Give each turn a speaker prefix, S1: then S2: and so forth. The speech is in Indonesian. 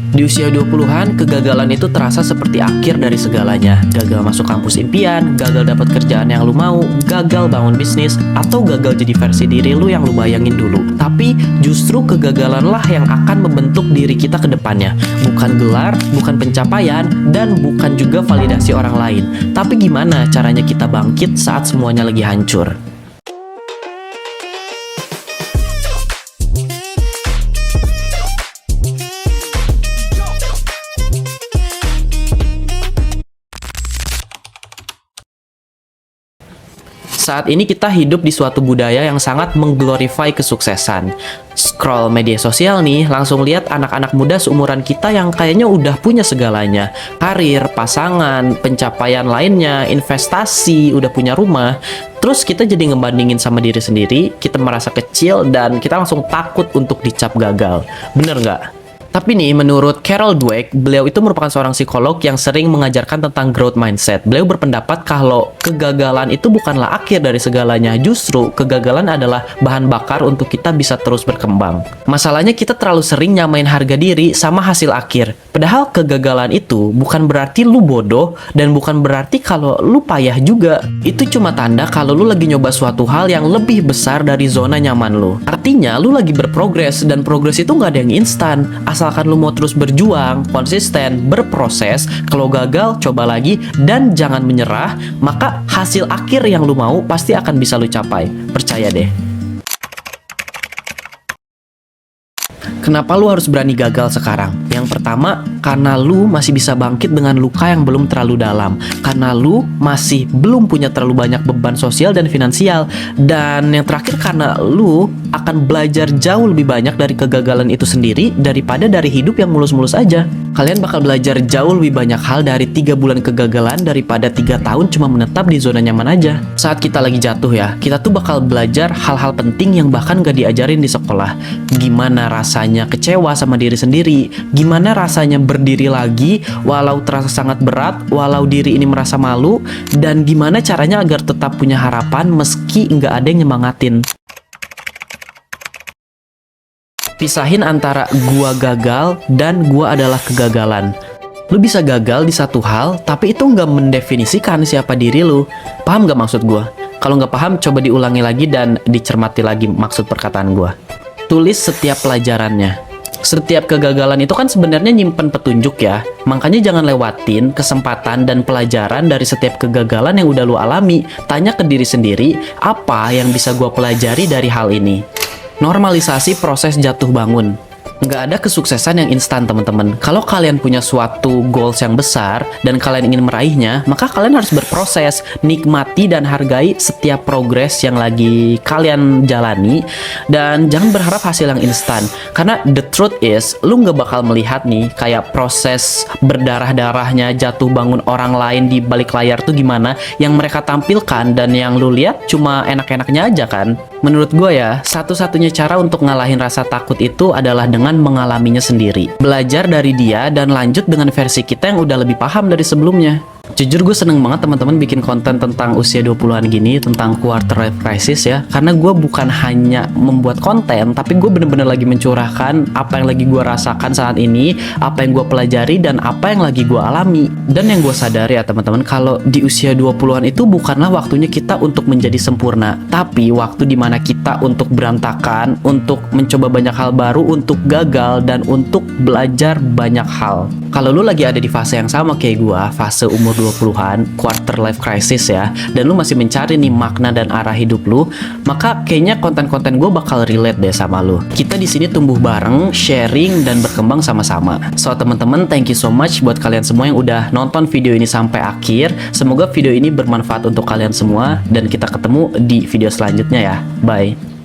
S1: Di usia 20-an, kegagalan itu terasa seperti akhir dari segalanya. Gagal masuk kampus impian, gagal dapat kerjaan yang lu mau, gagal bangun bisnis, atau gagal jadi versi diri lu yang lu bayangin dulu. Tapi justru kegagalanlah yang akan membentuk diri kita ke depannya. Bukan gelar, bukan pencapaian, dan bukan juga validasi orang lain. Tapi gimana caranya kita bangkit saat semuanya lagi hancur? Saat ini kita hidup di suatu budaya yang sangat mengglorify kesuksesan. Scroll media sosial nih, langsung lihat anak-anak muda seumuran kita yang kayaknya udah punya segalanya. Karir, pasangan, pencapaian lainnya, investasi, udah punya rumah. Terus kita jadi ngebandingin sama diri sendiri, kita merasa kecil dan kita langsung takut untuk dicap gagal. Bener nggak? Tapi nih, menurut Carol Dweck, beliau itu merupakan seorang psikolog yang sering mengajarkan tentang growth mindset. Beliau berpendapat kalau kegagalan itu bukanlah akhir dari segalanya, justru kegagalan adalah bahan bakar untuk kita bisa terus berkembang. Masalahnya kita terlalu sering nyamain harga diri sama hasil akhir. Padahal kegagalan itu bukan berarti lu bodoh dan bukan berarti kalau lu payah juga. Itu cuma tanda kalau lu lagi nyoba suatu hal yang lebih besar dari zona nyaman lu. Artinya lu lagi berprogres dan progres itu nggak ada yang instan. Asalkan lu mau terus berjuang, konsisten, berproses, kalau gagal, coba lagi, dan jangan menyerah, maka hasil akhir yang lu mau pasti akan bisa lu capai. Percaya deh. Kenapa lu harus berani gagal sekarang? Yang pertama, karena lu masih bisa bangkit dengan luka yang belum terlalu dalam. Karena lu masih belum punya terlalu banyak beban sosial dan finansial. Dan yang terakhir, karena lu akan belajar jauh lebih banyak dari kegagalan itu sendiri daripada dari hidup yang mulus-mulus aja. Kalian bakal belajar jauh lebih banyak hal dari 3 bulan kegagalan daripada 3 tahun cuma menetap di zona nyaman aja. Saat kita lagi jatuh ya, kita tuh bakal belajar hal-hal penting yang bahkan gak diajarin di sekolah. Gimana rasanya kecewa sama diri sendiri, gimana rasanya berdiri lagi walau terasa sangat berat, walau diri ini merasa malu, dan gimana caranya agar tetap punya harapan meski nggak ada yang nyemangatin. Pisahin antara gua gagal dan gua adalah kegagalan. Lu bisa gagal di satu hal, tapi itu nggak mendefinisikan siapa diri lu. Paham nggak maksud gua? Kalau nggak paham, coba diulangi lagi dan dicermati lagi maksud perkataan gua. Tulis setiap pelajarannya. Setiap kegagalan itu kan sebenarnya nyimpen petunjuk ya. Makanya jangan lewatin kesempatan dan pelajaran dari setiap kegagalan yang udah lu alami. Tanya ke diri sendiri, apa yang bisa gua pelajari dari hal ini? Normalisasi proses jatuh bangun. Nggak ada kesuksesan yang instan, teman-teman. Kalau kalian punya suatu goals yang besar dan kalian ingin meraihnya, maka kalian harus berproses, nikmati dan hargai setiap progres yang lagi kalian jalani, dan jangan berharap hasil yang instan. Karena the truth is, lu nggak bakal melihat nih kayak proses berdarah-darahnya jatuh bangun orang lain di balik layar tuh gimana, yang mereka tampilkan dan yang lu lihat cuma enak-enaknya aja kan. Menurut gue ya, satu-satunya cara untuk ngalahin rasa takut itu adalah dengan mengalaminya sendiri. Belajar dari dia dan lanjut dengan versi kita yang udah lebih paham dari sebelumnya. Jujur gue seneng banget teman-teman bikin konten tentang usia 20-an gini, tentang quarter life crisis ya. Karena gue bukan hanya membuat konten, tapi gue bener-bener lagi mencurahkan apa yang lagi gue rasakan saat ini, apa yang gue pelajari, dan apa yang lagi gue alami. Dan yang gue sadari ya teman-teman, kalau di usia 20-an itu bukanlah waktunya kita untuk menjadi sempurna, tapi waktu dimana kita untuk berantakan, untuk mencoba banyak hal baru, untuk gagal, dan untuk belajar banyak hal. Kalau lu lagi ada di fase yang sama kayak gue, fase umur 20-an, quarter life crisis ya, dan lu masih mencari nih makna dan arah hidup lu, maka kayaknya konten-konten gue bakal relate deh sama lu. Kita di sini tumbuh bareng, sharing, dan berkembang sama-sama. So teman-teman, thank you so much buat kalian semua yang udah nonton video ini sampai akhir. Semoga video ini bermanfaat untuk kalian semua, dan kita ketemu di video selanjutnya ya. Bye.